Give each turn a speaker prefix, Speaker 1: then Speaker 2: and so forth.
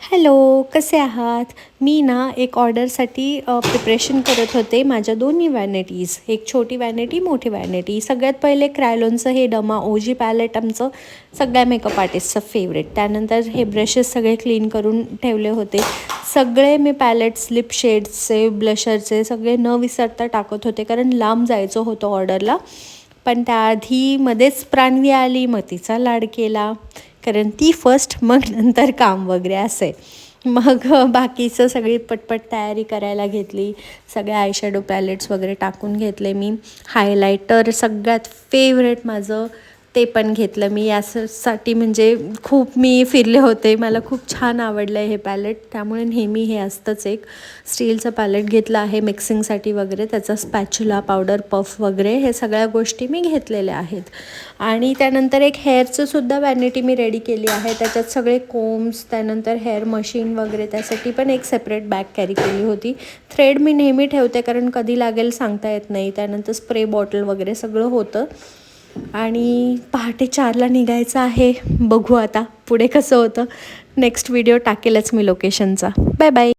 Speaker 1: Hello, कसे आहात? मी ना एक ऑर्डरसाठी प्रिपरेशन करत होते माझ्या दोन्ही वॅनिटीज. एक छोटी वॅनिटी, मोठी वॅनिटी. सगळ्यात पहिले क्रायलॉनचं हे डमा ओजी पॅलेट आमचं सगळ्या मेकअप आर्टिस्टचं फेवरेट. त्यानंतर हे ब्रशेस सगळे क्लीन करून ठेवले होते. सगळे मी पॅलेट्स, लिप शेड्सचे, ब्लशरचे सगळे न विसरता टाकत होते, कारण लांब जायचं होतं ऑर्डरला. पण त्याआधी मध्येच प्राणवी आली, मग तिचा लाड केला, कारण ती फर्स्ट, मग नंतर काम वगैरे असे. मग बाकीचं सगळी पटपट तयारी करायला घेतली. सगळे आयशॅडो पॅलेट्स वगैरे टाकून घेतले मी. हायलायटर सगळ्यात फेवरेट माझं, ते पण घेतलं मी यासाठी. म्हणजे खूप मी फिरले होते, मला खूप छान आवडलं आहे हे पॅलेट, त्यामुळे नेहमी हे असतंच. एक स्टीलचं पॅलेट घेतलं आहे मिक्सिंगसाठी वगैरे, त्याचा स्पॅच्युला, पावडर पफ वगैरे हे सगळ्या गोष्टी मी घेतलेल्या आहेत. आणि त्यानंतर एक हेअरचं सुद्धा वॅनिटी मी रेडी केली आहे. त्याच्यात सगळे कोम्स, त्यानंतर हेअर मशीन वगैरे, त्यासाठी पण एक सेपरेट बॅग कॅरी केली होती. थ्रेड मी नेहमी ठेवते, कारण कधी लागेल सांगता येत नाही. त्यानंतर स्प्रे बॉटल वगैरे सगळं होतं. आणि पहाटे 4ला निघायचं आहे. बघू आता पुढे कसं होतं. नेक्स्ट व्हिडिओ टाकेलच मी लोकेशनचा. Bye bye.